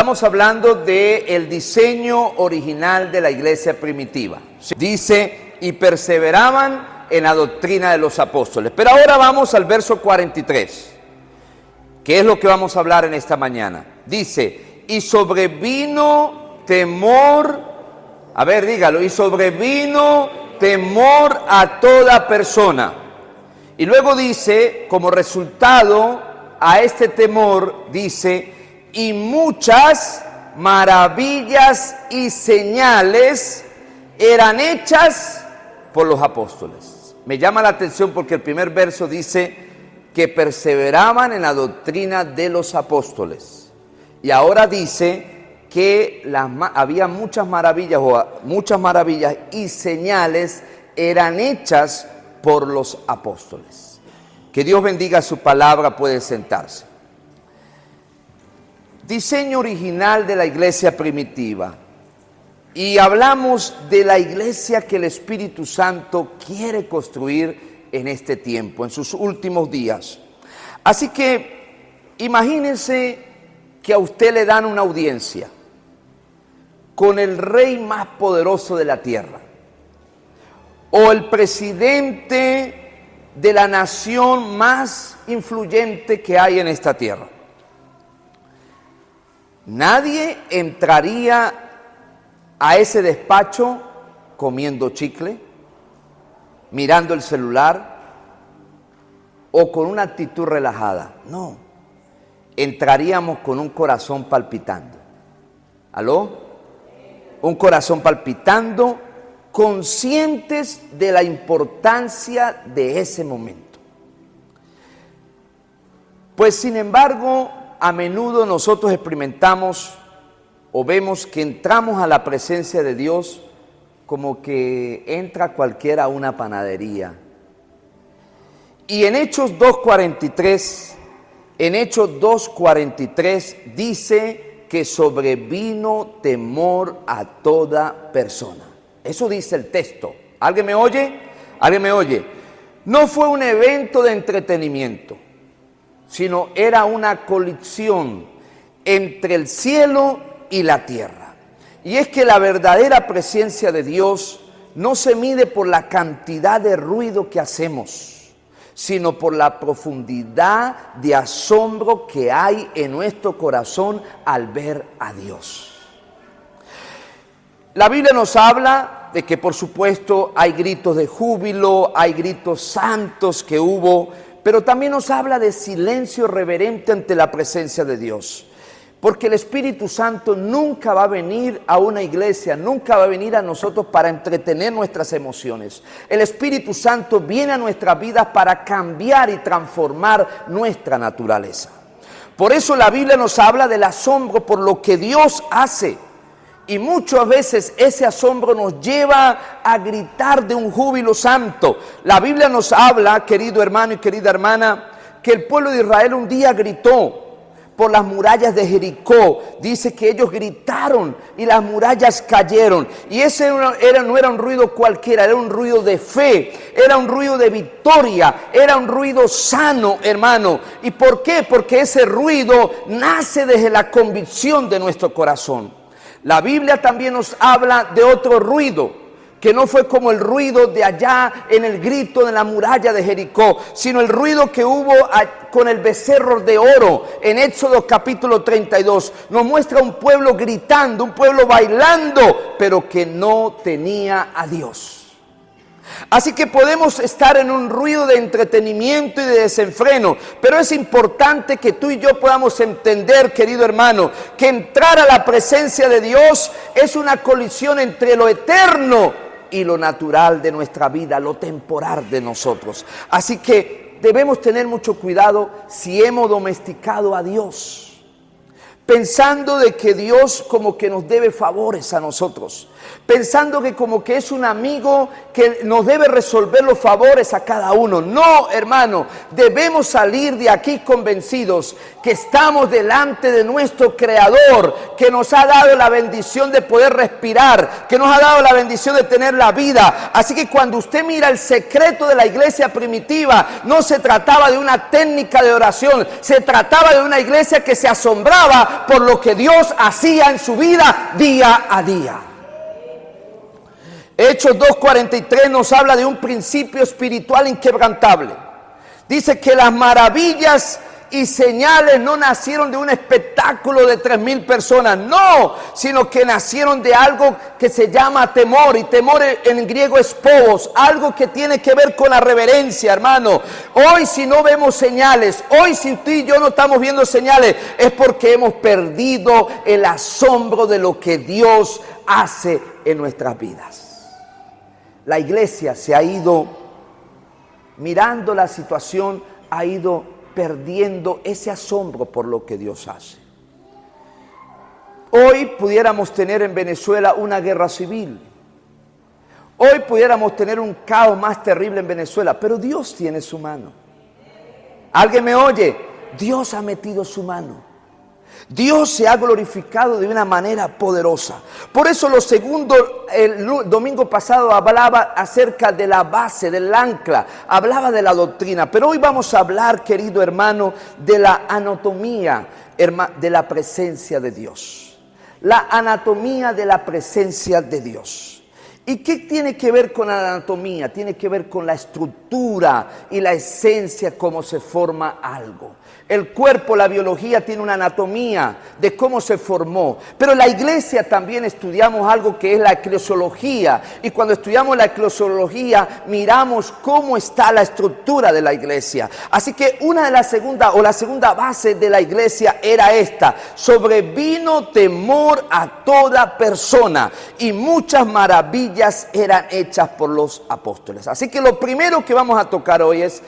Estamos hablando del diseño original de la iglesia primitiva. Dice, y perseveraban en la doctrina de los apóstoles. Pero ahora vamos al verso 43, que es lo que vamos a hablar en esta mañana. Dice, y sobrevino temor, a ver, dígalo, y sobrevino temor a toda persona. Y luego dice, como resultado a este temor, dice, y muchas maravillas y señales eran hechas por los apóstoles. Me llama la atención porque el primer verso dice que perseveraban en la doctrina de los apóstoles. Y ahora dice que había muchas maravillas y señales eran hechas por los apóstoles. Que Dios bendiga su palabra, puede sentarse. Diseño original de la iglesia primitiva. Y hablamos de la iglesia que el Espíritu Santo quiere construir en este tiempo, en sus últimos días. Así que imagínense que a usted le dan una audiencia con el rey más poderoso de la tierra o el presidente de la nación más influyente que hay en esta tierra. Nadie entraría a ese despacho comiendo chicle, mirando el celular o con una actitud relajada. No, entraríamos con un corazón palpitando. ¿Aló? Un corazón palpitando, conscientes de la importancia de ese momento. Pues sin embargo, a menudo nosotros experimentamos o vemos que entramos a la presencia de Dios como que entra cualquiera a una panadería. Y en Hechos 2:43, dice que sobrevino temor a toda persona. Eso dice el texto. ¿Alguien me oye? ¿Alguien me oye? No fue un evento de entretenimiento, sino era una colisión entre el cielo y la tierra. Y es que la verdadera presencia de Dios no se mide por la cantidad de ruido que hacemos, sino por la profundidad de asombro que hay en nuestro corazón al ver a Dios. La Biblia nos habla de que, por supuesto, hay gritos de júbilo, hay gritos santos que hubo, pero también nos habla de silencio reverente ante la presencia de Dios. Porque el Espíritu Santo nunca va a venir a una iglesia, nunca va a venir a nosotros para entretener nuestras emociones. El Espíritu Santo viene a nuestras vidas para cambiar y transformar nuestra naturaleza. Por eso la Biblia nos habla del asombro por lo que Dios hace. Y muchas veces ese asombro nos lleva a gritar de un júbilo santo. La Biblia nos habla, querido hermano y querida hermana, que el pueblo de Israel un día gritó por las murallas de Jericó. Dice que ellos gritaron y las murallas cayeron. Y ese no era un ruido cualquiera, era un ruido de fe, era un ruido de victoria, era un ruido sano, hermano. ¿Y por qué? Porque ese ruido nace desde la convicción de nuestro corazón. La Biblia también nos habla de otro ruido, que no fue como el ruido de allá en el grito de la muralla de Jericó, sino el ruido que hubo con el becerro de oro. En Éxodo capítulo 32 nos muestra un pueblo gritando, un pueblo bailando, pero que no tenía a Dios. Así que podemos estar en un ruido de entretenimiento y de desenfreno, pero es importante que tú y yo podamos entender, querido hermano, que entrar a la presencia de Dios es una colisión entre lo eterno y lo natural de nuestra vida, lo temporal de nosotros. Así que debemos tener mucho cuidado si hemos domesticado a Dios, pensando de que Dios como que nos debe favores a nosotros, pensando que como que es un amigo que nos debe resolver los favores a cada uno. No, hermano, debemos salir de aquí convencidos que estamos delante de nuestro Creador, que nos ha dado la bendición de poder respirar, que nos ha dado la bendición de tener la vida. Así que cuando usted mira el secreto de la iglesia primitiva, no se trataba de una técnica de oración, se trataba de una iglesia que se asombraba asombraba por lo que Dios hacía en su vida día a día. Hechos 2:43 nos habla de un principio espiritual inquebrantable. Dice que las maravillas y señales no nacieron de un espectáculo de 3,000 personas, no, sino que nacieron de algo que se llama temor, y temor en griego es phobos, algo que tiene que ver con la reverencia, hermano. Hoy si no vemos señales, hoy si tú y yo no estamos viendo señales, es porque hemos perdido el asombro de lo que Dios hace en nuestras vidas. La iglesia se ha ido, mirando la situación, ha ido perdiendo ese asombro por lo que Dios hace. Hoy pudiéramos tener en Venezuela una guerra civil. Hoy pudiéramos tener un caos más terrible en Venezuela, pero Dios tiene su mano. ¿Alguien me oye? Dios ha metido su mano. Dios se ha glorificado de una manera poderosa. Por eso lo segundo, el domingo pasado hablaba acerca de la base, del ancla, hablaba de la doctrina. Pero hoy vamos a hablar, querido hermano, de la anatomía de la presencia de Dios. La anatomía de la presencia de Dios. ¿Y qué tiene que ver con la anatomía? Tiene que ver con la estructura y la esencia, cómo se forma algo. El cuerpo, la biología tiene una anatomía de cómo se formó. Pero en la iglesia también estudiamos algo que es la eclesiología. Y cuando estudiamos la eclesiología, miramos cómo está la estructura de la iglesia. Así que la segunda base de la iglesia era esta: sobrevino temor a toda persona, y muchas maravillas eran hechas por los apóstoles. Así que lo primero que vamos a tocar hoy es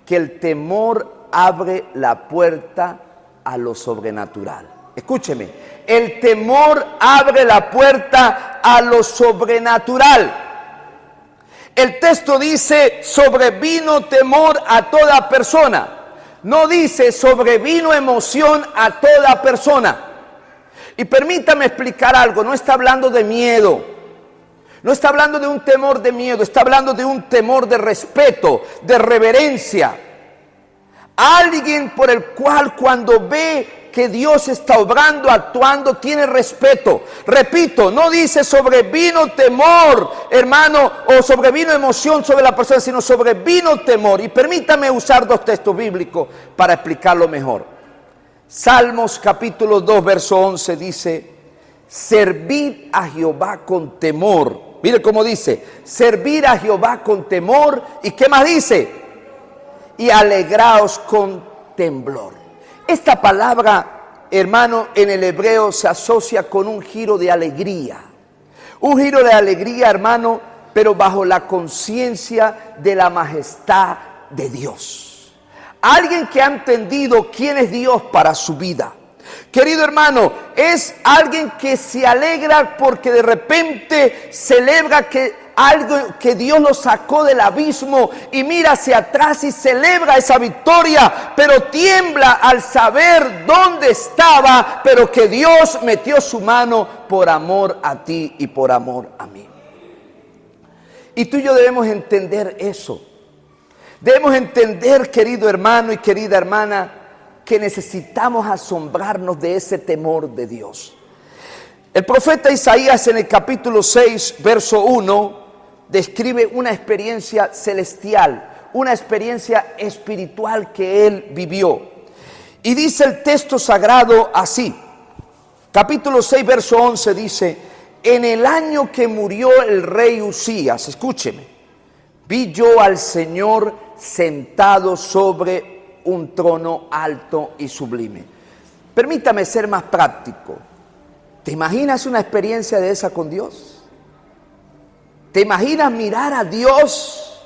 que el temor abre la puerta a lo sobrenatural. Escúcheme, el temor abre la puerta a lo sobrenatural. El texto dice: sobrevino temor a toda persona. No dice sobrevino emoción a toda persona. Y permítame explicar algo, no está hablando de miedo. No está hablando de un temor de miedo, está hablando de un temor de respeto, de reverencia. Alguien por el cual cuando ve que Dios está obrando, actuando, tiene respeto. Repito, no dice sobrevino temor, hermano, o sobrevino emoción sobre la persona, sino sobrevino temor. Y permítame usar dos textos bíblicos para explicarlo mejor. Salmos capítulo 2, verso 11 dice: servid a Jehová con temor. Mire cómo dice: servir a Jehová con temor. ¿Y qué más dice? Y alegraos con temblor. Esta palabra, hermano, en el hebreo se asocia con un giro de alegría. Un giro de alegría, hermano, pero bajo la conciencia de la majestad de Dios. Alguien que ha entendido quién es Dios para su vida. Querido hermano, es alguien que se alegra porque de repente celebra que algo que Dios lo sacó del abismo y mira hacia atrás y celebra esa victoria, pero tiembla al saber dónde estaba, pero que Dios metió su mano por amor a ti y por amor a mí. Y tú y yo debemos entender eso. Debemos entender, querido hermano y querida hermana, que necesitamos asombrarnos de ese temor de Dios. El profeta Isaías en el capítulo 6, verso 1, describe una experiencia celestial, una experiencia espiritual que él vivió. Y dice el texto sagrado así, capítulo 6, verso 11 dice: en el año que murió el rey Usías, escúcheme, vi yo al Señor sentado sobre un trono alto y sublime. Permítame ser más práctico. ¿Te imaginas una experiencia de esa con Dios? ¿Te imaginas mirar a Dios?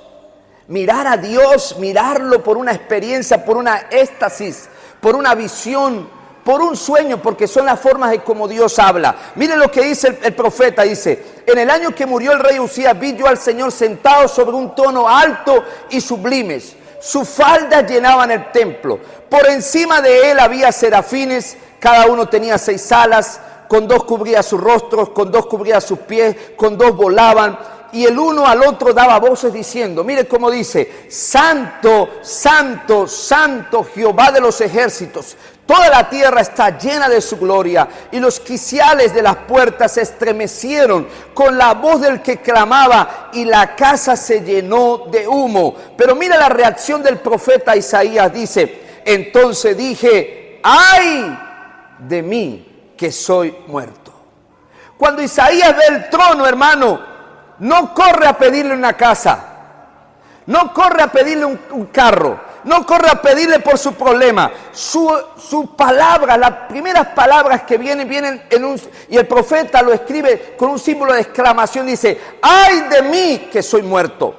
Mirarlo por una experiencia, por una éxtasis, por una visión, por un sueño, porque son las formas de cómo Dios habla. Miren lo que dice el profeta, dice: en el año que murió el rey Usías, vi yo al Señor sentado sobre un trono alto y sublimes. Sus faldas llenaban el templo. Por encima de él había serafines, cada uno tenía 6 alas, con 2 cubría sus rostros, con 2 cubría sus pies, con 2 volaban, y el uno al otro daba voces diciendo, mire cómo dice: Santo, Santo, Santo, Jehová de los ejércitos, Toda la tierra está llena de su gloria, y los quiciales de las puertas se estremecieron con la voz del que clamaba, y la casa se llenó de humo. Pero mira la reacción del profeta Isaías, dice: entonces dije, ¡ay de mí que soy muerto! Cuando Isaías ve el trono, hermano, no corre a pedirle una casa, no corre a pedirle un carro, no corre a pedirle por su problema. Su palabra, las primeras palabras que vienen y el profeta lo escribe con un símbolo de exclamación, dice: ¡ay de mí que soy muerto!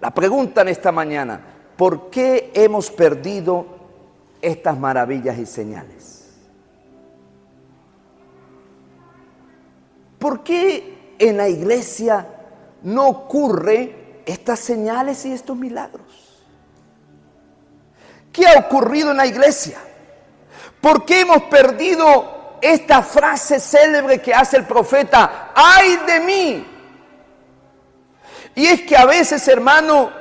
La pregunta en esta mañana: ¿por qué hemos perdido estas maravillas y señales? ¿Por qué en la iglesia no ocurre estas señales y estos milagros? ¿Qué ha ocurrido en la iglesia? ¿Por qué hemos perdido esta frase célebre que hace el profeta: ¡ay de mí! Y es que a veces, hermano,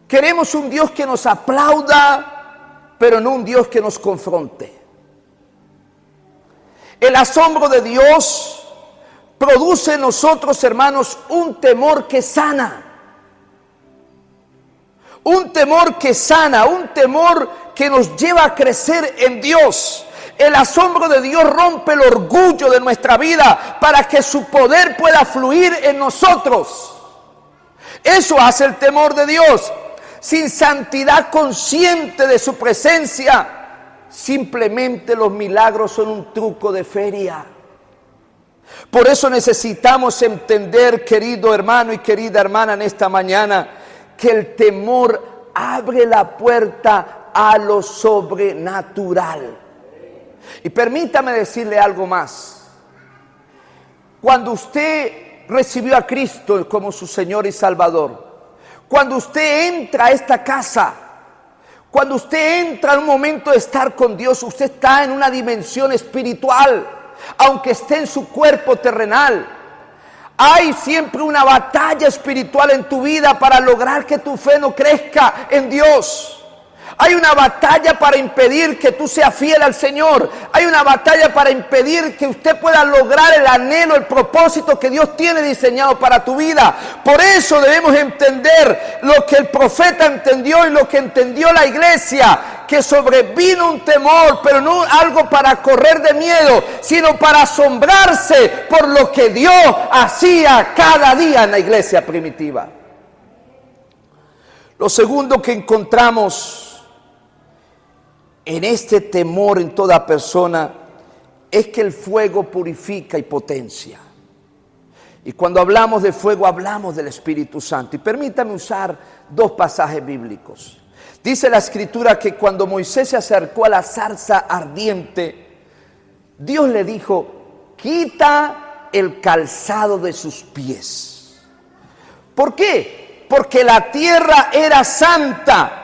queremos un Dios que nos aplauda, pero no un Dios que nos confronte. El asombro de Dios produce en nosotros, hermanos, un temor que sana. Un temor que sana, un temor que nos lleva a crecer en Dios. El asombro de Dios rompe el orgullo de nuestra vida para que su poder pueda fluir en nosotros. Eso hace el temor de Dios. Sin santidad consciente de su presencia, simplemente los milagros son un truco de feria. Por eso necesitamos entender, querido hermano y querida hermana, en esta mañana, que el temor abre la puerta a lo sobrenatural. Y permítame decirle algo más. Cuando usted recibió a Cristo como su Señor y Salvador, cuando usted entra a esta casa, cuando usted entra en un momento de estar con Dios, usted está en una dimensión espiritual, aunque esté en su cuerpo terrenal. Hay siempre una batalla espiritual en tu vida para lograr que tu fe no crezca en Dios. Hay una batalla para impedir que tú seas fiel al Señor. Hay una batalla para impedir que usted pueda lograr el anhelo, el propósito que Dios tiene diseñado para tu vida. Por eso debemos entender lo que el profeta entendió y lo que entendió la iglesia, que sobrevino un temor, pero no algo para correr de miedo, sino para asombrarse por lo que Dios hacía cada día en la iglesia primitiva. Lo segundo que encontramos en este temor en toda persona es que el fuego purifica y potencia. Y cuando hablamos de fuego, hablamos del Espíritu Santo. Y permítame usar dos pasajes bíblicos. Dice la Escritura que cuando Moisés se acercó a la zarza ardiente, Dios le dijo: quita el calzado de sus pies. ¿Por qué? Porque la tierra era santa.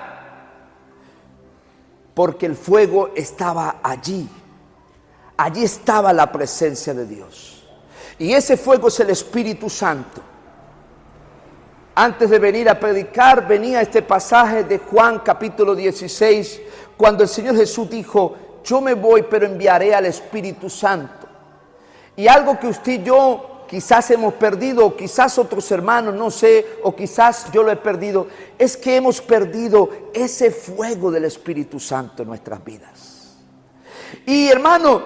Porque el fuego estaba allí. Allí estaba la presencia de Dios. Y ese fuego es el Espíritu Santo. Antes de venir a predicar, venía este pasaje de Juan capítulo 16, cuando el Señor Jesús dijo: yo me voy, pero enviaré al Espíritu Santo. Y algo que usted y yo quizás hemos perdido, o quizás otros hermanos, no sé, o quizás yo lo he perdido, es que hemos perdido ese fuego del Espíritu Santo en nuestras vidas. Y hermano,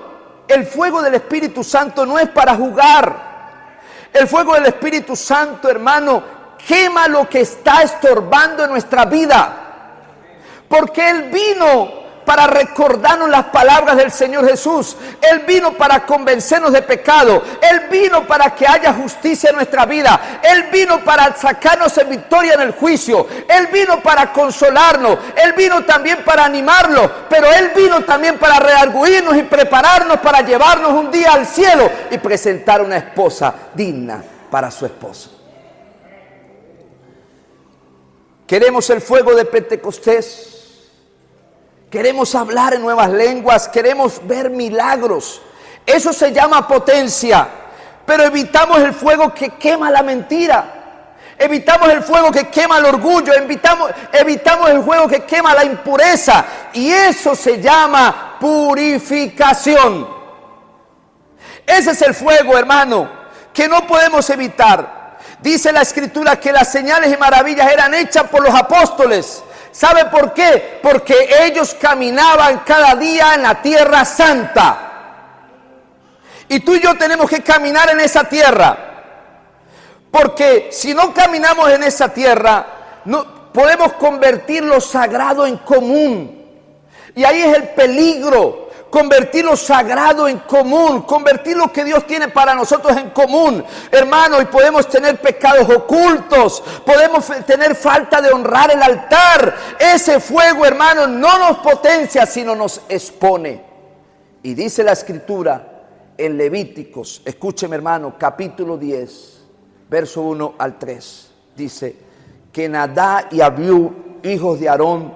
el fuego del Espíritu Santo no es para jugar. El fuego del Espíritu Santo, hermano, quema lo que está estorbando en nuestra vida. Porque Él vino para recordarnos las palabras del Señor Jesús. Él vino para convencernos de pecado. Él vino para que haya justicia en nuestra vida. Él vino para sacarnos en victoria en el juicio. Él vino para consolarnos. Él vino también para animarnos. Pero Él vino también para redarguirnos y prepararnos para llevarnos un día al cielo y presentar una esposa digna para su esposo. Queremos el fuego de Pentecostés. Queremos hablar en nuevas lenguas, queremos ver milagros. Eso se llama potencia. Pero evitamos el fuego que quema la mentira. Evitamos el fuego que quema el orgullo, evitamos el fuego que quema la impureza. Y eso se llama purificación. Ese es el fuego, hermano, que no podemos evitar. Dice la Escritura que las señales y maravillas eran hechas por los apóstoles. ¿Sabe por qué? Porque ellos caminaban cada día en la tierra santa. Y tú y yo tenemos que caminar en esa tierra. Porque si no caminamos en esa tierra, no podemos convertir lo sagrado en común. Y ahí es el peligro, convertir lo sagrado en común, convertir lo que Dios tiene para nosotros en común, hermano. Y podemos tener pecados ocultos, podemos tener falta de honrar el altar. Ese fuego, hermano, no nos potencia, sino nos expone. Y dice la Escritura en Levíticos, escúcheme, hermano, capítulo 10. Verso 1 al 3, dice que Nadab y Abiú, hijos de Aarón,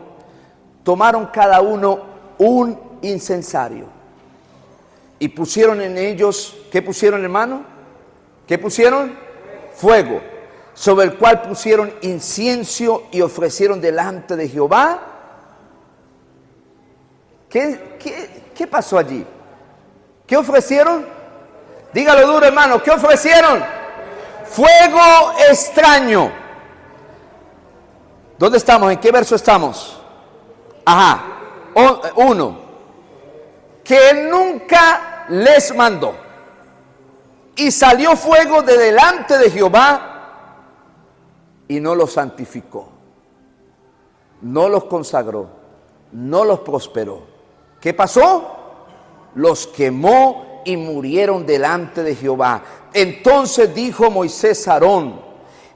tomaron cada uno un incensario y pusieron en ellos, ¿qué pusieron, hermano? ¿Qué pusieron? Fuego, sobre el cual pusieron incienso y ofrecieron delante de Jehová. ¿Qué pasó allí? ¿Qué ofrecieron? Dígalo duro, hermano, ¿qué ofrecieron? Fuego extraño. ¿Dónde estamos? ¿En qué verso estamos? Ajá. 1. Que él nunca les mandó. Y salió fuego de delante de Jehová y no los santificó. No los consagró. No los prosperó. ¿Qué pasó? Los quemó y murieron delante de Jehová. Entonces dijo Moisés a Aarón: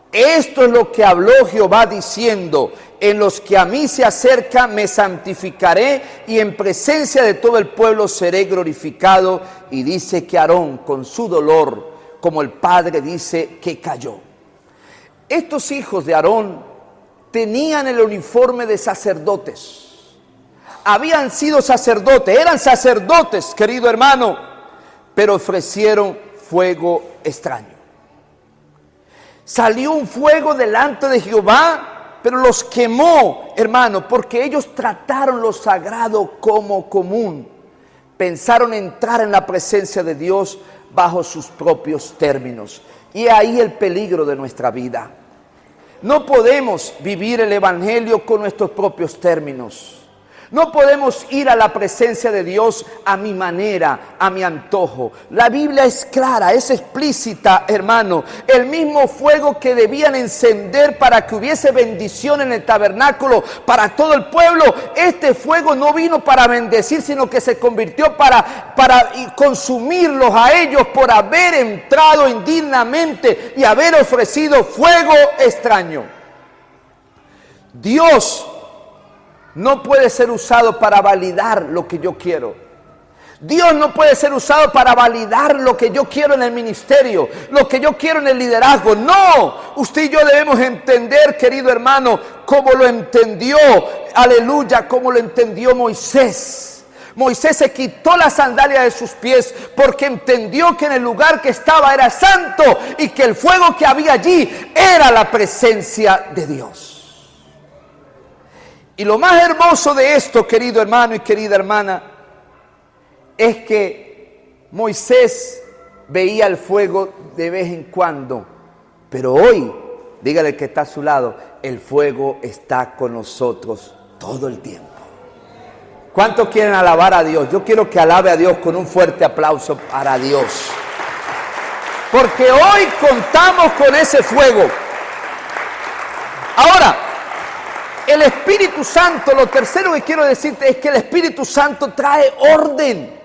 esto es lo que habló Jehová diciendo: en los que a mí se acercan me santificaré, y en presencia de todo el pueblo seré glorificado. Y dice que Aarón, con su dolor, como el padre dice, que cayó. Estos hijos de Aarón tenían el uniforme de sacerdotes. Habían sido sacerdotes, eran sacerdotes, querido hermano, pero ofrecieron fuego extraño. Salió un fuego delante de Jehová, pero los quemó, hermano, porque ellos trataron lo sagrado como común. Pensaron entrar en la presencia de Dios bajo sus propios términos. Y ahí el peligro de nuestra vida. No podemos vivir el evangelio con nuestros propios términos. No podemos ir a la presencia de Dios a mi manera, a mi antojo. La Biblia es clara, es explícita, hermano. El mismo fuego que debían encender para que hubiese bendición en el tabernáculo para todo el pueblo, este fuego no vino para bendecir, sino que se convirtió para consumirlos a ellos por haber entrado indignamente y haber ofrecido fuego extraño. Dios no puede ser usado para validar lo que yo quiero. Dios no puede ser usado para validar lo que yo quiero en el ministerio, lo que yo quiero en el liderazgo. No, usted y yo debemos entender, querido hermano, como lo entendió, aleluya, como lo entendió Moisés. Moisés se quitó la sandalia de sus pies porque entendió que en el lugar que estaba era santo y que el fuego que había allí era la presencia de Dios. Y lo más hermoso de esto, querido hermano y querida hermana, es que Moisés veía el fuego de vez en cuando, pero hoy, dígale que está a su lado, el fuego está con nosotros todo el tiempo. ¿Cuántos quieren alabar a Dios? Yo quiero que alabe a Dios con un fuerte aplauso para Dios. Porque hoy contamos con ese fuego. Ahora, el Espíritu Santo, lo tercero que quiero decirte es que el Espíritu Santo trae orden.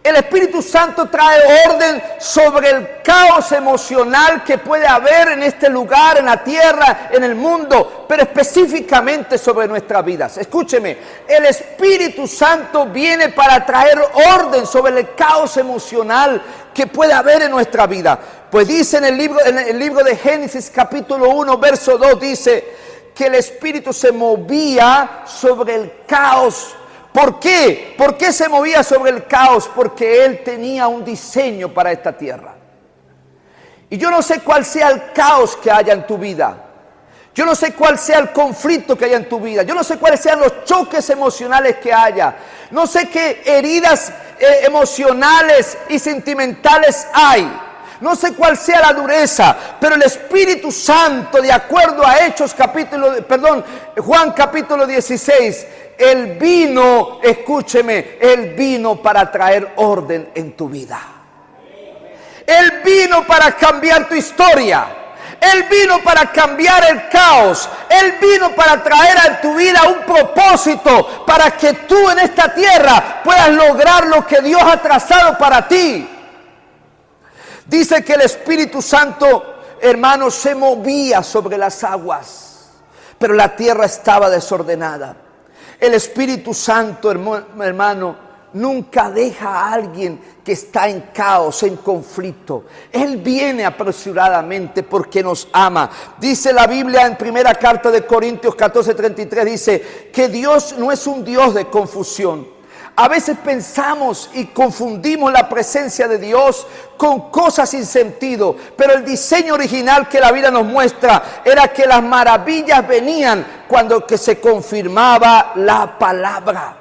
El Espíritu Santo trae orden sobre el caos emocional que puede haber en este lugar, en la tierra, en el mundo, pero específicamente sobre nuestras vidas. Escúcheme, el Espíritu Santo viene para traer orden sobre el caos emocional que puede haber en nuestra vida. Pues dice en el libro de Génesis capítulo 1, verso 2, dice que el Espíritu se movía sobre el caos. ¿Por qué? ¿Por qué se movía sobre el caos? Porque Él tenía un diseño para esta tierra. Y yo no sé cuál sea el caos que haya en tu vida. Yo no sé cuál sea el conflicto que haya en tu vida. Yo no sé cuáles sean los choques emocionales que haya. No sé qué heridas emocionales y sentimentales hay. No sé cuál sea la dureza, pero el Espíritu Santo, de acuerdo a Juan capítulo 16, Él vino, escúcheme, Él vino para traer orden en tu vida. Él vino para cambiar tu historia. Él vino para cambiar el caos. Él vino para traer a tu vida un propósito, para que tú en esta tierra puedas lograr lo que Dios ha trazado para ti. Dice que el Espíritu Santo, hermano, se movía sobre las aguas, pero la tierra estaba desordenada. El Espíritu Santo, hermano, nunca deja a alguien que está en caos, en conflicto. Él viene apresuradamente porque nos ama. Dice la Biblia en primera carta de Corintios 14:33, dice que Dios no es un Dios de confusión. A veces pensamos y confundimos la presencia de Dios con cosas sin sentido, pero el diseño original que la Biblia nos muestra era que las maravillas venían cuando que se confirmaba la palabra.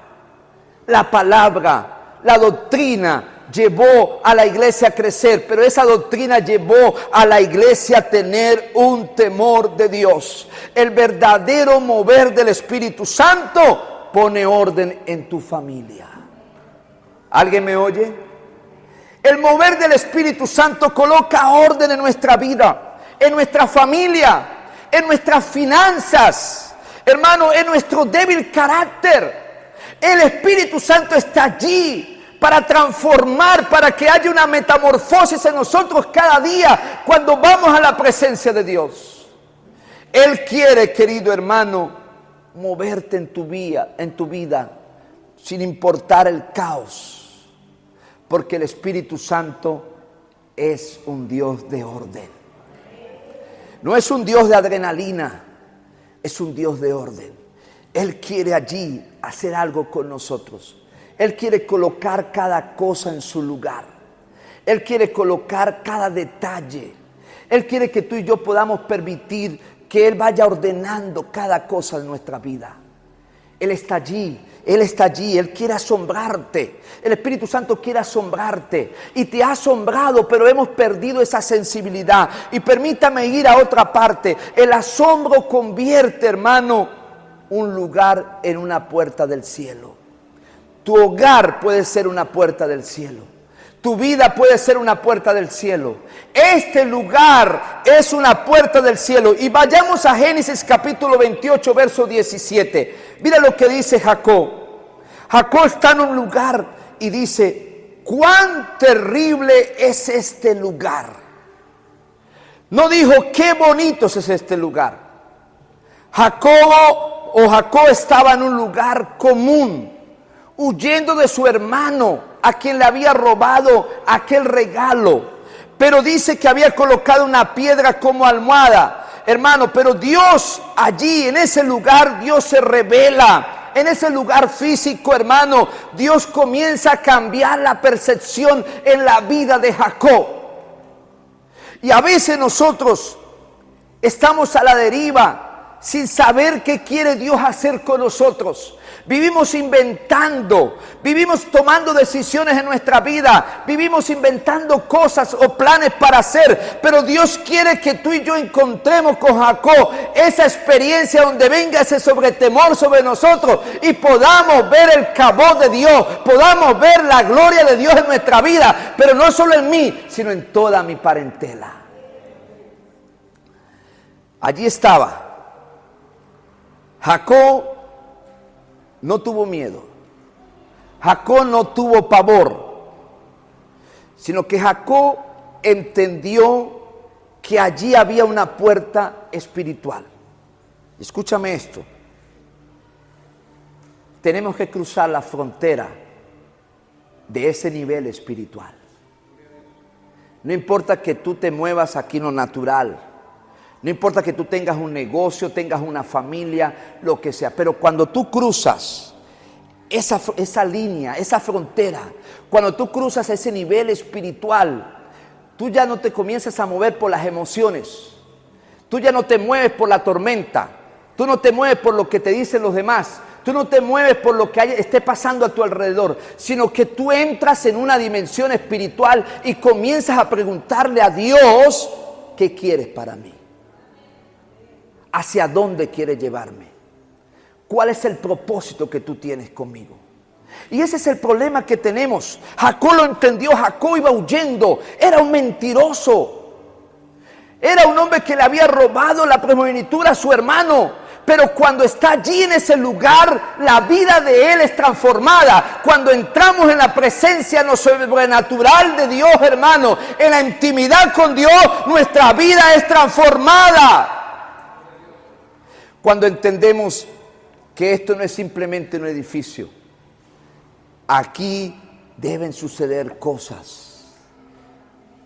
La palabra, la doctrina llevó a la iglesia a crecer, pero esa doctrina llevó a la iglesia a tener un temor de Dios. El verdadero mover del Espíritu Santo pone orden en tu familia. ¿Alguien me oye? El mover del Espíritu Santo coloca orden en nuestra vida, en nuestra familia, en nuestras finanzas, hermano, en nuestro débil carácter. El Espíritu Santo está allí para transformar, para que haya una metamorfosis en nosotros cada día cuando vamos a la presencia de Dios. Él quiere, querido hermano, moverte en tu vida, sin importar el caos, porque el Espíritu Santo es un Dios de orden. No es un Dios de adrenalina, es un Dios de orden. Él quiere allí hacer algo con nosotros. Él quiere colocar cada cosa en su lugar. Él quiere colocar cada detalle. Él quiere que tú y yo podamos permitir que Él vaya ordenando cada cosa en nuestra vida. Él está allí, Él quiere asombrarte. El Espíritu Santo quiere asombrarte y te ha asombrado, pero hemos perdido esa sensibilidad. Y permítame ir a otra parte. El asombro convierte, hermano, un lugar en una puerta del cielo. Tu hogar puede ser una puerta del cielo. Tu vida puede ser una puerta del cielo. Este lugar es una puerta del cielo. Y vayamos a Génesis capítulo 28, verso 17. Mira lo que dice Jacob. Jacob está en un lugar y dice: cuán terrible es este lugar. No dijo qué bonito es este lugar. Jacob estaba en un lugar común, huyendo de su hermano, a quien le había robado aquel regalo. Pero dice que había colocado una piedra como almohada, hermano. Pero Dios allí, en ese lugar, Dios se revela. En ese lugar físico, hermano, Dios comienza a cambiar la percepción en la vida de Jacob. Y a veces nosotros estamos a la deriva, sin saber qué quiere Dios hacer con nosotros. Vivimos inventando, vivimos tomando decisiones en nuestra vida, vivimos inventando cosas o planes para hacer, pero Dios quiere que tú y yo encontremos con Jacob esa experiencia donde venga ese sobretemor sobre nosotros y podamos ver el cabot de Dios, podamos ver la gloria de Dios en nuestra vida, pero no solo en mí, sino en toda mi parentela. Allí estaba. Jacob no tuvo miedo. Jacob no tuvo pavor, sino que Jacob entendió que allí había una puerta espiritual. Escúchame esto. Tenemos que cruzar la frontera de ese nivel espiritual. No importa que tú te muevas aquí en lo natural. No importa que tú tengas un negocio, tengas una familia, lo que sea. Pero cuando tú cruzas esa línea, esa frontera, cuando tú cruzas ese nivel espiritual, Tú ya no te comienzas a mover por las emociones. Tú ya no te mueves por la tormenta. Tú no te mueves por lo que te dicen los demás. Tú no te mueves por lo que esté pasando a tu alrededor, sino que tú entras en una dimensión espiritual y comienzas a preguntarle a Dios, ¿qué quieres para mí? ¿Hacia dónde quieres llevarme? ¿Cuál es el propósito que tú tienes conmigo? Y ese es el problema que tenemos. Jacob lo entendió. Jacob iba huyendo. Era un mentiroso. Era un hombre que le había robado la primogenitura a su hermano. Pero cuando está allí en ese lugar, la vida de él es transformada. Cuando entramos en la presencia en lo sobrenatural de Dios, hermano, en la intimidad con Dios, nuestra vida es transformada. Cuando entendemos que esto no es simplemente un edificio, aquí deben suceder cosas,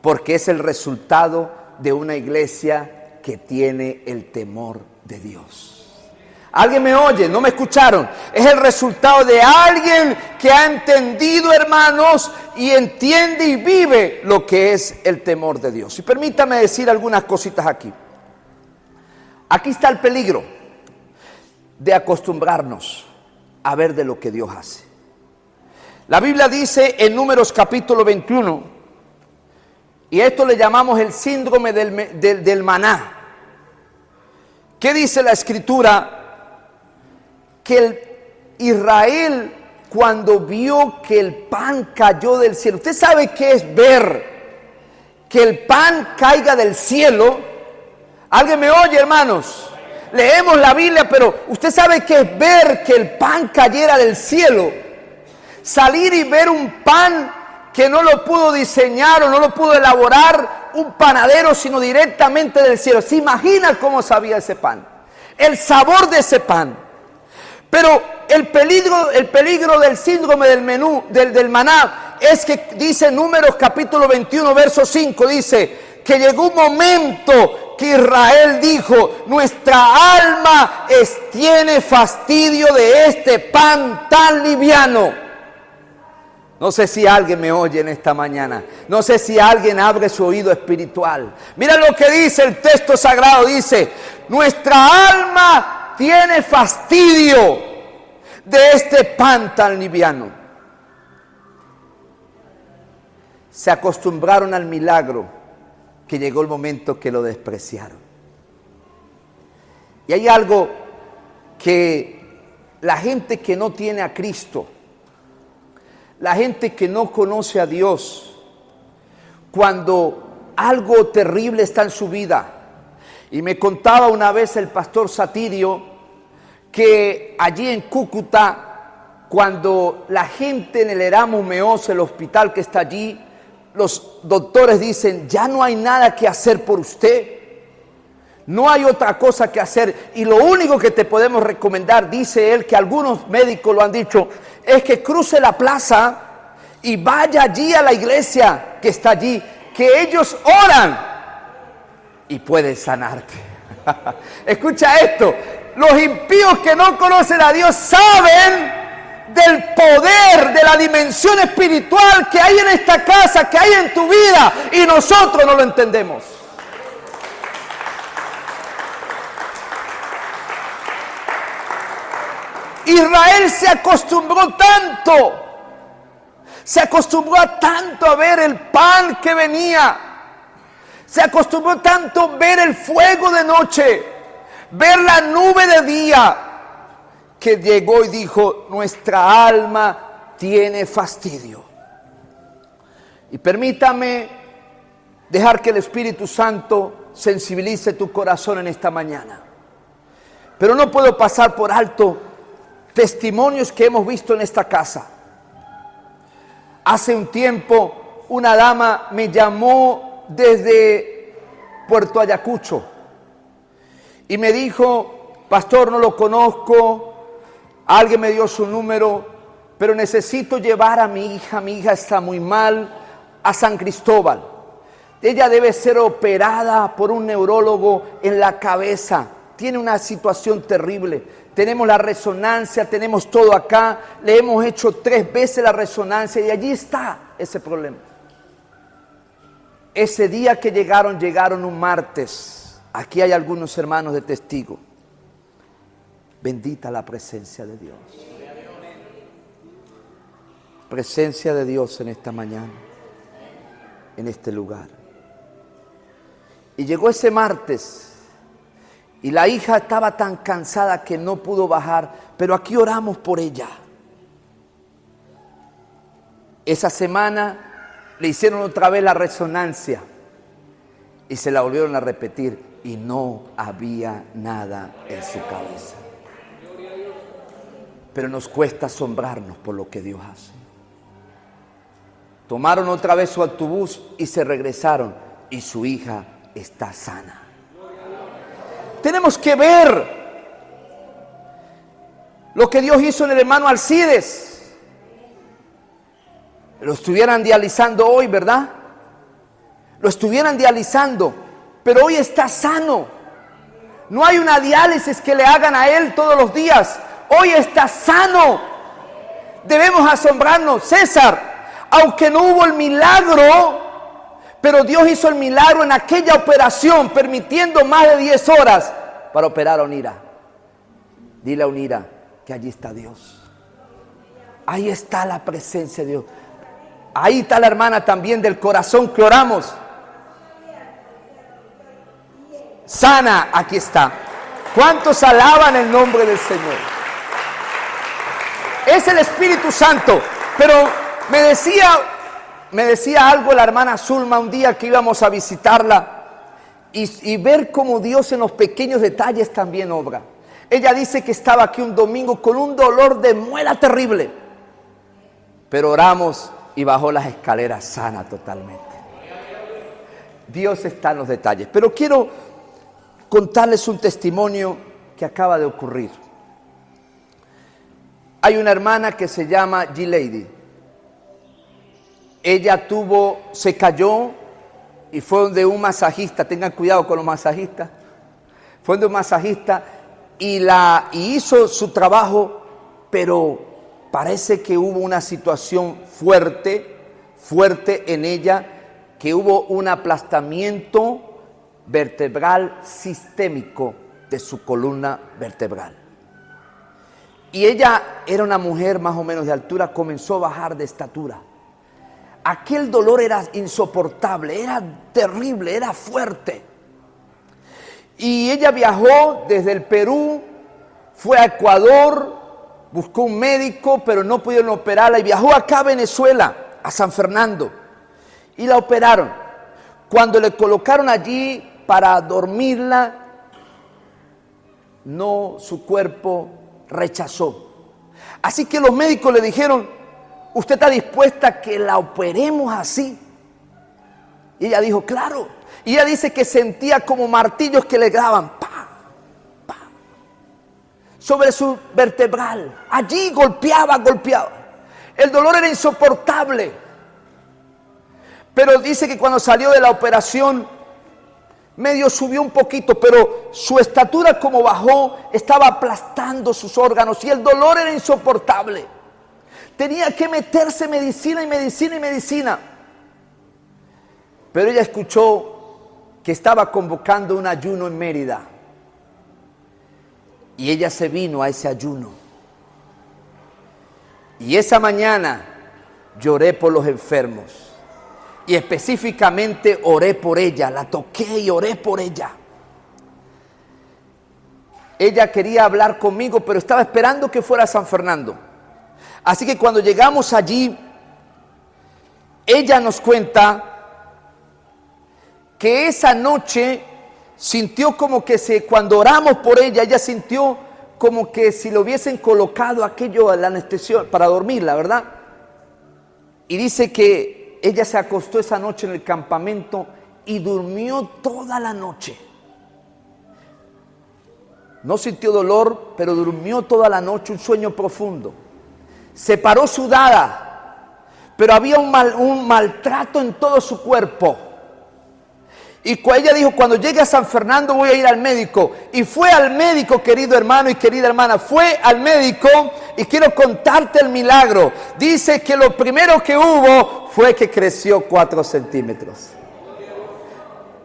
porque es el resultado de una iglesia que tiene el temor de Dios. ¿Alguien me oye? ¿No me escucharon? Es el resultado de alguien que ha entendido, hermanos, y entiende y vive lo que es el temor de Dios. Y permítame decir algunas cositas aquí. Aquí está el peligro de acostumbrarnos a ver de lo que Dios hace. La Biblia dice en Números capítulo 21, y esto le llamamos el síndrome del maná. ¿Qué dice la Escritura? Que Israel, cuando vio que el pan cayó del cielo, ¿usted sabe qué es ver que el pan caiga del cielo? ¿Alguien me oye, hermanos? Leemos la Biblia, pero ¿usted sabe qué es ver que el pan cayera del cielo? Salir y ver un pan que no lo pudo diseñar o no lo pudo elaborar un panadero, sino directamente del cielo. ¿Se imagina cómo sabía ese pan? El sabor de ese pan. Pero el peligro del síndrome del maná es que dice Números capítulo 21, verso 5, dice que llegó un momento que Israel dijo, nuestra alma tiene fastidio de este pan tan liviano. No sé si alguien me oye en esta mañana. No sé si alguien abre su oído espiritual. Mira lo que dice el texto sagrado. Dice, nuestra alma tiene fastidio de este pan tan liviano. Se acostumbraron al milagro, que llegó el momento que lo despreciaron. Y hay algo que la gente que no tiene a Cristo, la gente que no conoce a Dios, cuando algo terrible está en su vida, y me contaba una vez el pastor Satirio, que allí en Cúcuta, cuando la gente en el Erasmus Meós, el hospital que está allí, los doctores dicen, ya no hay nada que hacer por usted, no hay otra cosa que hacer, y lo único que te podemos recomendar, dice él, que algunos médicos lo han dicho, es que cruce la plaza y vaya allí a la iglesia que está allí, que ellos oran y pueden sanarte. Escucha esto, los impíos que no conocen a Dios saben del poder, de la dimensión espiritual que hay en esta casa, que hay en tu vida, y nosotros no lo entendemos. Israel se acostumbró tanto a ver el pan que venía, se acostumbró tanto a ver el fuego de noche, ver la nube de día, que llegó y dijo, nuestra alma tiene fastidio. Y permítame dejar que el Espíritu Santo sensibilice tu corazón en esta mañana. Pero no puedo pasar por alto testimonios que hemos visto en esta casa. Hace un tiempo una dama me llamó desde Puerto Ayacucho y me dijo, pastor, no lo conozco, alguien me dio su número, pero necesito llevar a mi hija está muy mal, a San Cristóbal. Ella debe ser operada por un neurólogo en la cabeza, tiene una situación terrible. Tenemos la resonancia, tenemos todo acá, le hemos hecho 3 veces la resonancia y allí está ese problema. Ese día que llegaron un martes. Aquí hay algunos hermanos de testigo. Bendita la presencia de Dios. Presencia de Dios en esta mañana, en este lugar. Y llegó ese martes y la hija estaba tan cansada que no pudo bajar, pero aquí oramos por ella. Esa semana le hicieron otra vez la resonancia y se la volvieron a repetir y no había nada en su cabeza. Pero nos cuesta asombrarnos por lo que Dios hace. Tomaron otra vez su autobús y se regresaron y su hija está sana. Tenemos que ver lo que Dios hizo en el hermano Alcides. Lo estuvieran dializando hoy, ¿verdad? Lo estuvieran dializando, pero hoy está sano. No hay una diálisis que le hagan a él todos los días. Hoy está sano. Debemos asombrarnos. César, aunque no hubo el milagro, pero Dios hizo el milagro en aquella operación, permitiendo más de 10 horas para operar a Onira. Dile a Onira que allí está Dios. Ahí está la presencia de Dios. Ahí está la hermana también del corazón que oramos. Sana, aquí está. ¿Cuántos alaban el nombre del Señor? Es el Espíritu Santo. Pero me decía algo la hermana Zulma un día que íbamos a visitarla y ver cómo Dios en los pequeños detalles también obra. Ella dice que estaba aquí un domingo con un dolor de muela terrible, pero oramos y bajó las escaleras sana totalmente. Dios está en los detalles. Pero quiero contarles un testimonio que acaba de ocurrir. Hay una hermana que se llama G-Lady. Ella se cayó y fue donde un masajista. Tengan cuidado con los masajistas. Fue donde un masajista y hizo su trabajo, pero parece que hubo una situación fuerte en ella, que hubo un aplastamiento vertebral sistémico de su columna vertebral. Y ella era una mujer más o menos de altura, comenzó a bajar de estatura. Aquel dolor era insoportable, era terrible, era fuerte. Y ella viajó desde el Perú, fue a Ecuador, buscó un médico, pero no pudieron operarla y viajó acá a Venezuela, a San Fernando, y la operaron. Cuando le colocaron allí para dormirla, su cuerpo rechazó. Así que los médicos le dijeron: ¿usted está dispuesta a que la operemos así? Y ella dijo: claro. Y ella dice que sentía como martillos que le daban sobre su vertebral. Allí golpeaba. El dolor era insoportable. Pero dice que cuando salió de la operación, medio subió un poquito, pero su estatura como bajó, estaba aplastando sus órganos y el dolor era insoportable. Tenía que meterse medicina. Pero ella escuchó que estaba convocando un ayuno en Mérida. Y ella se vino a ese ayuno. Y esa mañana lloré por los enfermos. Y específicamente oré por ella, la toqué y oré por ella. Ella quería hablar conmigo, pero estaba esperando que fuera a San Fernando. Así que cuando llegamos allí, ella nos cuenta que esa noche sintió como que cuando oramos por ella sintió como que si le hubiesen colocado aquello a la anestesia para dormirla, ¿verdad? Y dice que ella se acostó esa noche en el campamento y durmió toda la noche. No sintió dolor, pero durmió toda la noche, un sueño profundo. Se paró sudada, pero había un maltrato en todo su cuerpo. Y ella dijo: cuando llegue a San Fernando voy a ir al médico. Y fue al médico, querido hermano y querida hermana. Fue al médico y quiero contarte el milagro. Dice que lo primero que hubo fue que creció 4 centímetros.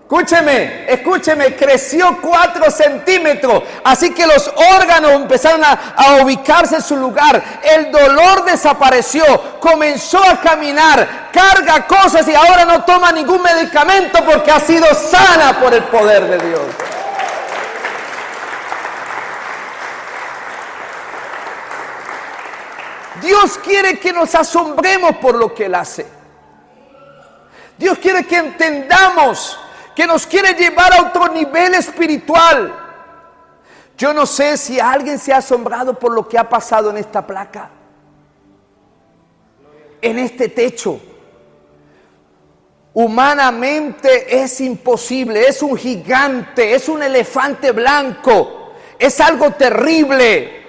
Escúcheme, creció 4 centímetros. Así que los órganos empezaron a ubicarse en su lugar. El dolor desapareció. Comenzó a caminar. Carga cosas y ahora no toma ningún medicamento porque ha sido sana por el poder de Dios. Dios quiere que nos asombremos por lo que Él hace. Dios quiere que entendamos que nos quiere llevar a otro nivel espiritual. Yo no sé si alguien se ha asombrado por lo que ha pasado en esta placa, en este techo. Humanamente es imposible, es un gigante, es un elefante blanco, es algo terrible.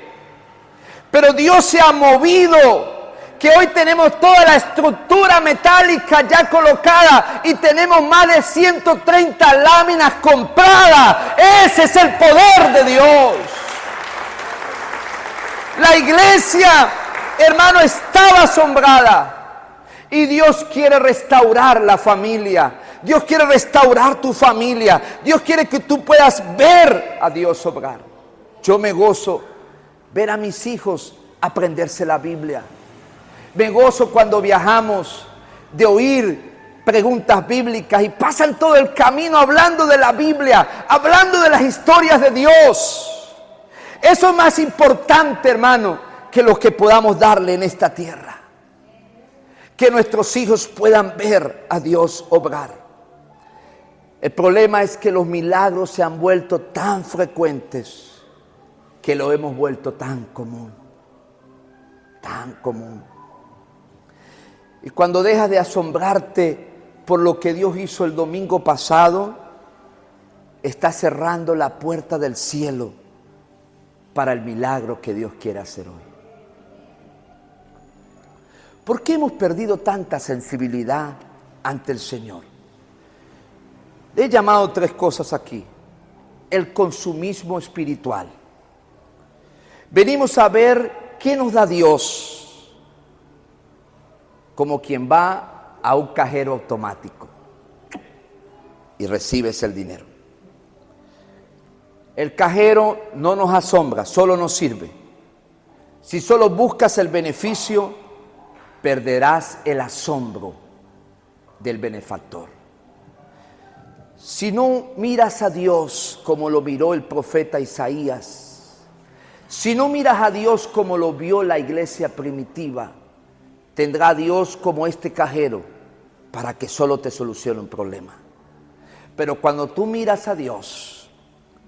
Pero Dios se ha movido, que hoy tenemos toda la estructura metálica ya colocada y tenemos más de 130 láminas compradas. Ese es el poder de Dios. La iglesia, hermano, estaba asombrada y Dios quiere restaurar la familia. Dios quiere restaurar tu familia. Dios quiere que tú puedas ver a Dios obrar. Yo me gozo ver a mis hijos aprenderse la Biblia. Me gozo cuando viajamos de oír preguntas bíblicas y pasan todo el camino hablando de la Biblia, hablando de las historias de Dios. Eso es más importante, hermano, que lo que podamos darle en esta tierra. Que nuestros hijos puedan ver a Dios obrar. El problema es que los milagros se han vuelto tan frecuentes que lo hemos vuelto tan común. Tan común. Y cuando dejas de asombrarte por lo que Dios hizo el domingo pasado, estás cerrando la puerta del cielo para el milagro que Dios quiere hacer hoy. ¿Por qué hemos perdido tanta sensibilidad ante el Señor? He llamado 3 cosas aquí. El consumismo espiritual. Venimos a ver qué nos da Dios, como quien va a un cajero automático y recibes el dinero. El cajero no nos asombra, solo nos sirve. Si solo buscas el beneficio, perderás el asombro del benefactor. Si no miras a Dios como lo miró el profeta Isaías, si no miras a Dios como lo vio la iglesia primitiva, tendrá a Dios como este cajero para que solo te solucione un problema. Pero cuando tú miras a Dios,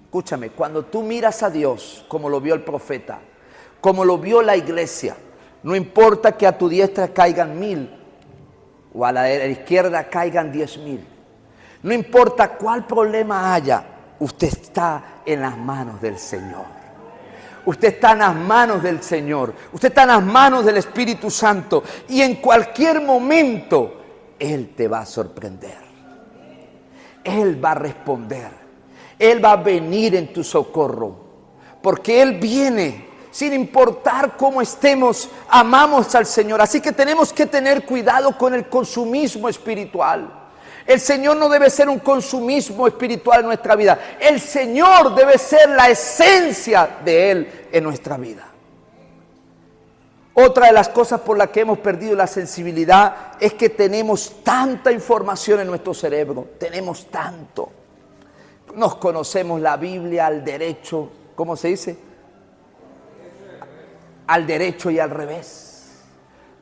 escúchame, cuando tú miras a Dios como lo vio el profeta, como lo vio la iglesia, no importa que a tu diestra caigan 1000 o a la izquierda caigan 10,000. No importa cuál problema haya, usted está en las manos del Señor. Usted está en las manos del Señor. Usted está en las manos del Espíritu Santo. Y en cualquier momento, Él te va a sorprender. Él va a responder. Él va a venir en tu socorro. Porque Él viene. Sin importar cómo estemos, amamos al Señor. Así que tenemos que tener cuidado con el consumismo espiritual. El Señor no debe ser un consumismo espiritual en nuestra vida. El Señor debe ser la esencia de Él en nuestra vida. Otra de las cosas por las que hemos perdido la sensibilidad es que tenemos tanta información en nuestro cerebro. Tenemos tanto. Nos conocemos la Biblia al derecho, ¿cómo se dice? Al derecho y al revés.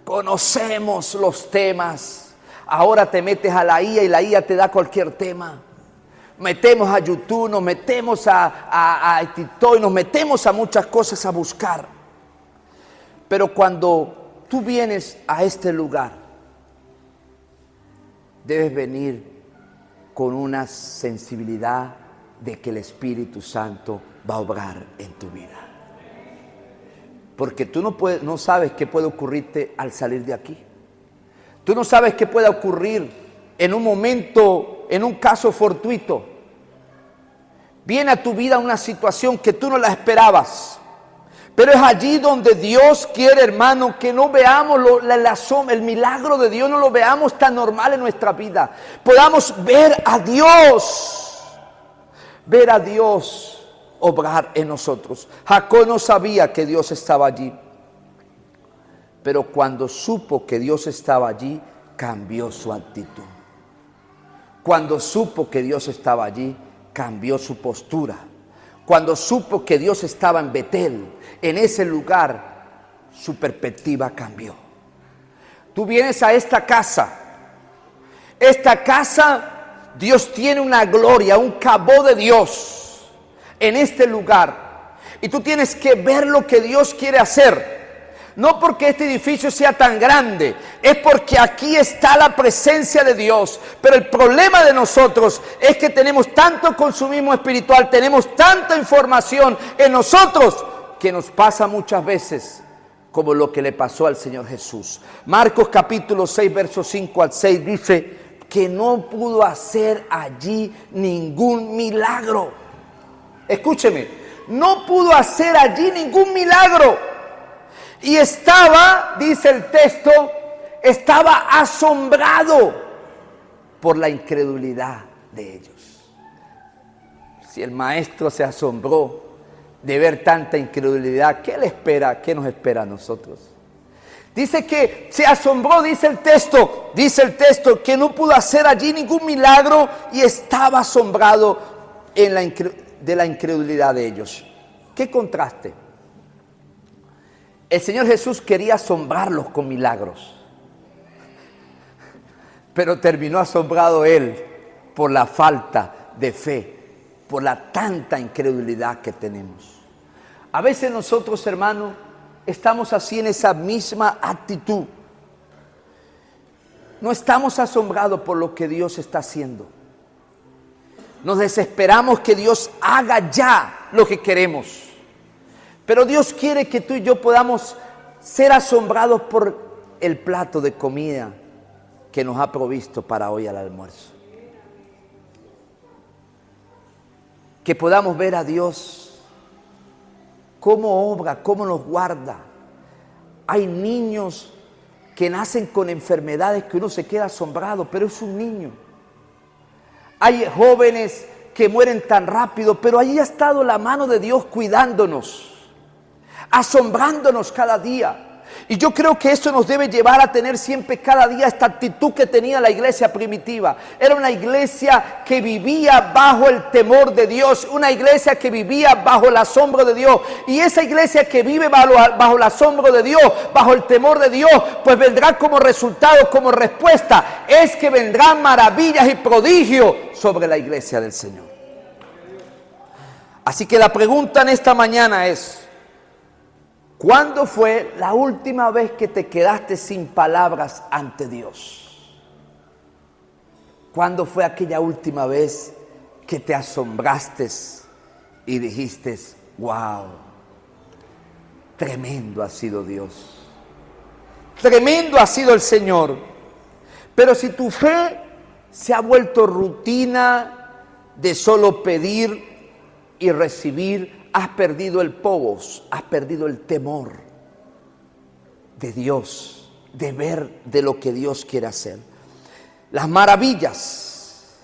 Conocemos los temas. Ahora te metes a la IA y la IA te da cualquier tema. Metemos a YouTube, nos metemos a TikTok, nos metemos a muchas cosas a buscar. Pero cuando tú vienes a este lugar, debes venir con una sensibilidad de que el Espíritu Santo va a obrar en tu vida. Porque tú no sabes qué puede ocurrirte al salir de aquí. Tú no sabes qué puede ocurrir en un momento, en un caso fortuito. Viene a tu vida una situación que tú no la esperabas, Pero es allí donde Dios quiere, hermano, que no veamos el milagro de Dios, no lo veamos tan normal en nuestra vida. Podamos ver a Dios obrar en nosotros. Jacob no sabía que Dios estaba allí, pero cuando supo que Dios estaba allí, cambió su actitud. Cuando supo que Dios estaba allí, cambió su postura. Cuando supo que Dios estaba en Betel, en ese lugar, su perspectiva cambió. Tú vienes a esta casa. Esta casa, Dios tiene una gloria, un cabo de Dios en este lugar. Y tú tienes que ver lo que Dios quiere hacer. No porque este edificio sea tan grande, es porque aquí está la presencia de Dios. Pero el problema de nosotros es que tenemos tanto consumismo espiritual, tenemos tanta información en nosotros, que nos pasa muchas veces como lo que le pasó al Señor Jesús. Marcos capítulo 6, versos 5 al 6 dice que no pudo hacer allí ningún milagro. Escúcheme, no pudo hacer allí ningún milagro. Y estaba, dice el texto, estaba asombrado por la incredulidad de ellos. Si el maestro se asombró de ver tanta incredulidad, ¿qué le espera? ¿Qué nos espera a nosotros? Dice que se asombró, dice el texto, que no pudo hacer allí ningún milagro y estaba asombrado de la incredulidad de ellos. ¿Qué contraste? El Señor Jesús quería asombrarlos con milagros, pero terminó asombrado Él por la falta de fe, por la tanta incredulidad que tenemos. A veces nosotros, hermanos, estamos así en esa misma actitud. No estamos asombrados por lo que Dios está haciendo. Nos desesperamos que Dios haga ya lo que queremos. Pero Dios quiere que tú y yo podamos ser asombrados por el plato de comida que nos ha provisto para hoy al almuerzo. Que podamos ver a Dios cómo obra, cómo nos guarda. Hay niños que nacen con enfermedades que uno se queda asombrado, pero es un niño. Hay jóvenes que mueren tan rápido, pero ahí ha estado la mano de Dios cuidándonos, asombrándonos cada día. Y yo creo que eso nos debe llevar a tener siempre cada día esta actitud que tenía la iglesia primitiva. Era una iglesia que vivía bajo el temor de Dios, una iglesia que vivía bajo el asombro de Dios. Y esa iglesia que vive bajo el asombro de Dios, bajo el temor de Dios, pues vendrá como resultado, como respuesta, es que vendrán maravillas y prodigios sobre la iglesia del Señor. Así que la pregunta en esta mañana es: ¿cuándo fue la última vez que te quedaste sin palabras ante Dios? ¿Cuándo fue aquella última vez que te asombraste y dijiste, wow, tremendo ha sido Dios, tremendo ha sido el Señor? Pero si tu fe se ha vuelto rutina de solo pedir y recibir, has perdido el pogos, has perdido el temor de Dios, de ver de lo que Dios quiere hacer. Las maravillas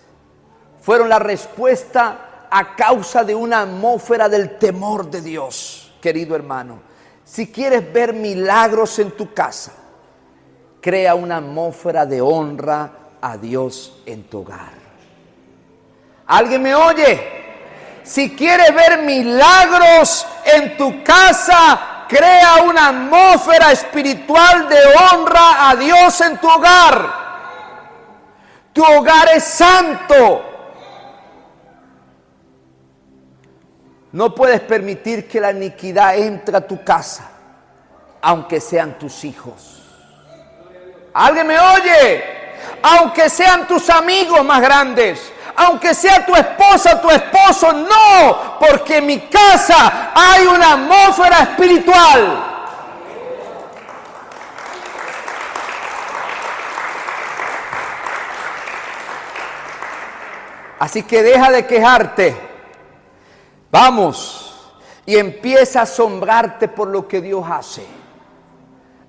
fueron la respuesta a causa de una atmósfera del temor de Dios. Querido hermano, si quieres ver milagros en tu casa, crea una atmósfera de honra a Dios en tu hogar. ¿Alguien me oye? Si quieres ver milagros en tu casa, crea una atmósfera espiritual de honra a Dios en tu hogar. Tu hogar es santo. No puedes permitir que la iniquidad entre a tu casa, aunque sean tus hijos. ¿Alguien me oye? Aunque sean tus amigos más grandes, aunque sea tu esposa, tu esposo, no, porque en mi casa hay una atmósfera espiritual. Así que deja de quejarte, vamos, y empieza a asombrarte por lo que Dios hace.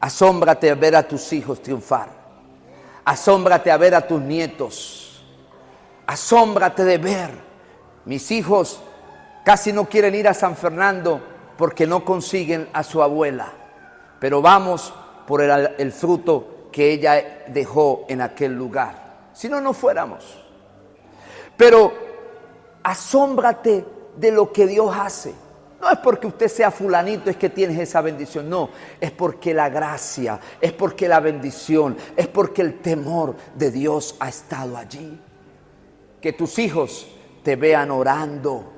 Asómbrate a ver a tus hijos triunfar. Asómbrate a ver a tus nietos. Asómbrate de ver. Mis hijos casi no quieren ir a San Fernando porque no consiguen a su abuela. Pero vamos por el fruto que ella dejó en aquel lugar. Si no, no fuéramos. Pero asómbrate de lo que Dios hace. No es porque usted sea fulanito, es que tienes esa bendición. No, es porque la gracia, es porque la bendición, es porque el temor de Dios ha estado allí. Que tus hijos te vean orando.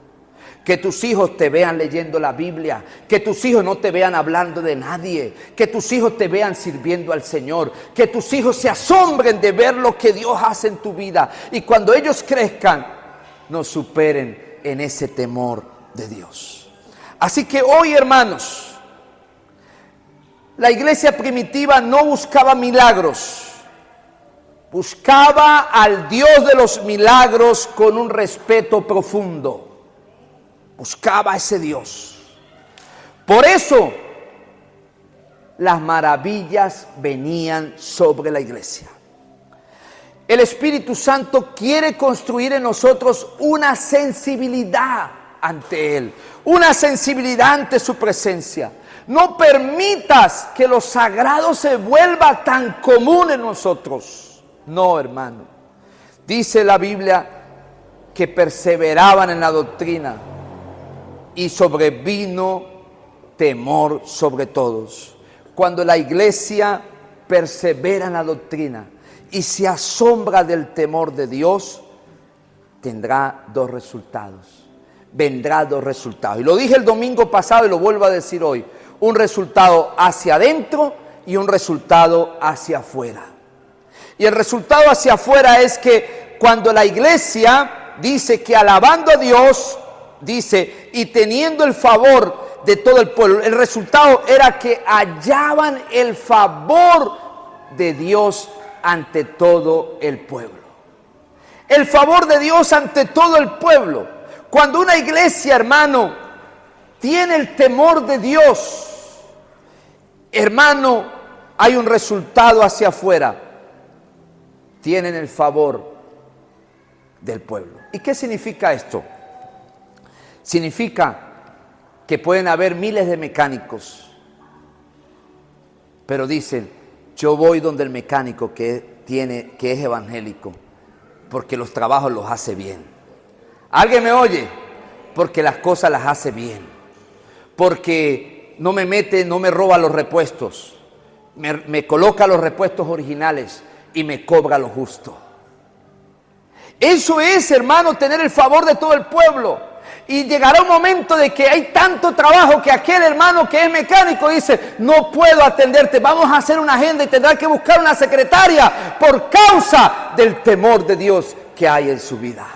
Que tus hijos te vean leyendo la Biblia. Que tus hijos no te vean hablando de nadie. Que tus hijos te vean sirviendo al Señor. Que tus hijos se asombren de ver lo que Dios hace en tu vida. Y cuando ellos crezcan, nos superen en ese temor de Dios. Así que hoy, hermanos, la iglesia primitiva no buscaba milagros. Buscaba al Dios de los milagros con un respeto profundo. Buscaba a ese Dios. Por eso, las maravillas venían sobre la iglesia. El Espíritu Santo quiere construir en nosotros una sensibilidad ante Él, una sensibilidad ante su presencia. No permitas que lo sagrado se vuelva tan común en nosotros. No, hermano. Dice la Biblia que perseveraban en la doctrina y sobrevino temor sobre todos. Cuando la iglesia persevera en la doctrina y se asombra del temor de Dios, tendrá dos resultados. Vendrá dos resultados. Y lo dije el domingo pasado y lo vuelvo a decir hoy. Un resultado hacia adentro y un resultado hacia afuera. Y el resultado hacia afuera es que cuando la iglesia dice que alabando a Dios, dice, y teniendo el favor de todo el pueblo, el resultado era que hallaban el favor de Dios ante todo el pueblo. El favor de Dios ante todo el pueblo. Cuando una iglesia, hermano, tiene el temor de Dios, hermano, hay un resultado hacia afuera. Tienen el favor del pueblo. ¿Y qué significa esto? Significa que pueden haber miles de mecánicos, pero dicen, yo voy donde el mecánico que es evangélico, porque los trabajos los hace bien. ¿Alguien me oye? Porque las cosas las hace bien. Porque no me mete, no me roba los repuestos. Me coloca los repuestos originales y me cobra lo justo. Eso es, hermano, tener el favor de todo el pueblo. Y llegará un momento de que hay tanto trabajo que aquel hermano que es mecánico dice, no puedo atenderte, vamos a hacer una agenda y tendrá que buscar una secretaria por causa del temor de Dios que hay en su vida.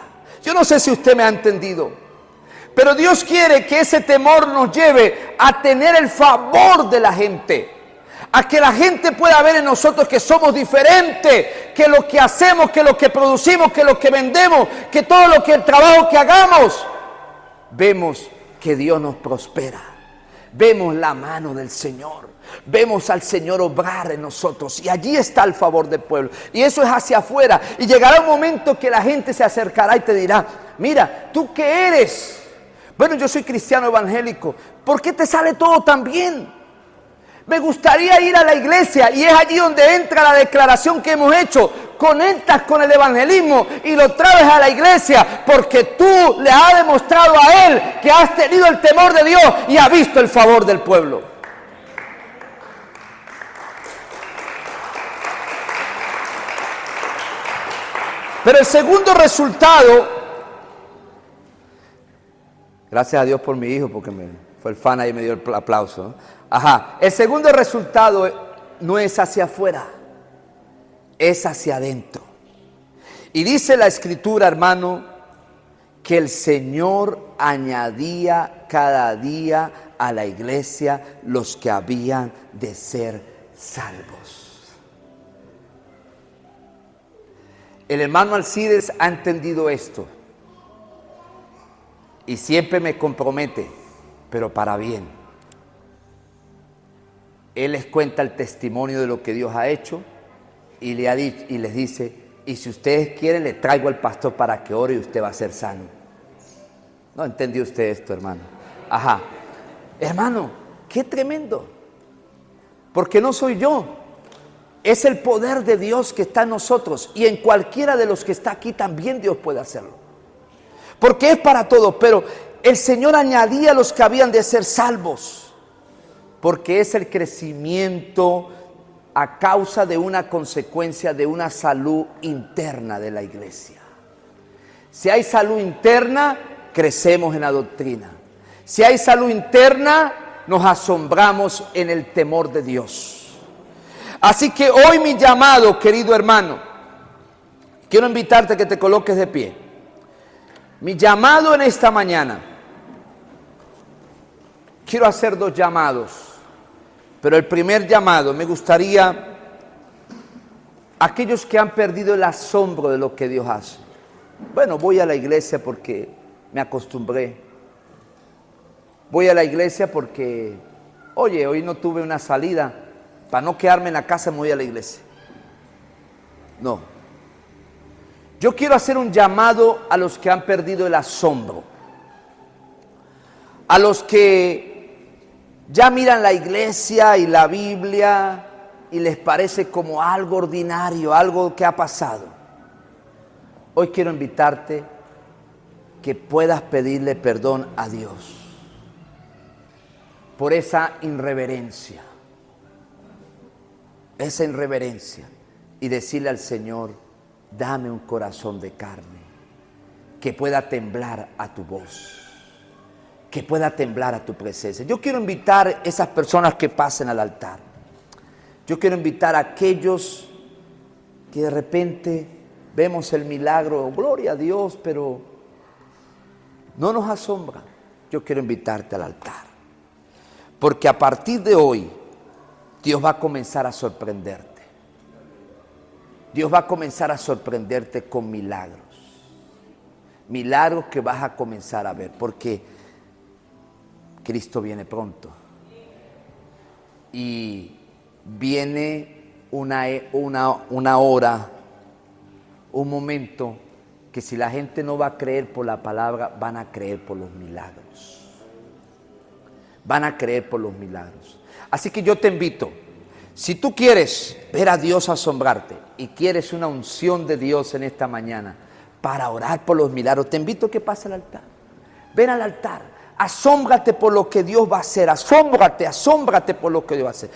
Yo no sé si usted me ha entendido, pero Dios quiere que ese temor nos lleve a tener el favor de la gente, a que la gente pueda ver en nosotros que somos diferentes, que lo que hacemos, que lo que producimos, que lo que vendemos, que todo lo que el trabajo que hagamos, vemos que Dios nos prospera, vemos la mano del Señor. Vemos al Señor obrar en nosotros y allí está el favor del pueblo. Y eso es hacia afuera. Y llegará un momento que la gente se acercará y te dirá, mira, ¿tú qué eres? Bueno, yo soy cristiano evangélico. ¿Por qué te sale todo tan bien? Me gustaría ir a la iglesia y es allí donde entra la declaración que hemos hecho. Conectas con el evangelismo y lo traes a la iglesia porque tú le has demostrado a Él que has tenido el temor de Dios y has visto el favor del pueblo. Pero el segundo resultado, gracias a Dios por mi hijo, porque fue el fan ahí y me dio el aplauso, ¿no? Ajá, el segundo resultado no es hacia afuera, es hacia adentro. Y dice la Escritura, hermano, que el Señor añadía cada día a la iglesia los que habían de ser salvos. El hermano Alcides ha entendido esto y siempre me compromete pero para bien. Él les cuenta el testimonio de lo que Dios ha hecho y les dice, y si ustedes quieren, le traigo al pastor para que ore y usted va a ser sano. ¿No entendió usted esto, hermano? Ajá. Hermano, qué tremendo. Porque no soy yo. Es el poder de Dios que está en nosotros. Y en cualquiera de los que está aquí también Dios puede hacerlo. Porque es para todos. Pero el Señor añadía a los que habían de ser salvos. Porque es el crecimiento a causa de una consecuencia de una salud interna de la iglesia. Si hay salud interna, crecemos en la doctrina. Si hay salud interna, nos asombramos en el temor de Dios. Así que hoy mi llamado, querido hermano, quiero invitarte a que te coloques de pie. Mi llamado en esta mañana, quiero hacer 2 llamados, pero el primer llamado me gustaría aquellos que han perdido el asombro de lo que Dios hace. Bueno, voy a la iglesia porque me acostumbré. Voy a la iglesia porque, oye, hoy no tuve una salida. Para no quedarme en la casa me voy a la iglesia. No. Yo quiero hacer un llamado a los que han perdido el asombro. A los que ya miran la iglesia y la Biblia y les parece como algo ordinario, algo que ha pasado. Hoy quiero invitarte que puedas pedirle perdón a Dios por esa irreverencia, y decirle al Señor, dame un corazón de carne, que pueda temblar a tu voz, que pueda temblar a tu presencia. Yo quiero invitar a esas personas que pasen al altar. Yo quiero invitar a aquellos que de repente vemos el milagro, gloria a Dios, pero no nos asombra. Yo quiero invitarte al altar. Porque a partir de hoy, Dios va a comenzar a sorprenderte. Dios va a comenzar a sorprenderte con milagros. Milagros que vas a comenzar a ver. Porque Cristo viene pronto. Y viene una hora, un momento, que si la gente no va a creer por la palabra, van a creer por los milagros. Van a creer por los milagros. Así que yo te invito, si tú quieres ver a Dios asombrarte y quieres una unción de Dios en esta mañana para orar por los milagros, te invito a que pases al altar. Ven al altar, asómbrate por lo que Dios va a hacer, asómbrate por lo que Dios va a hacer.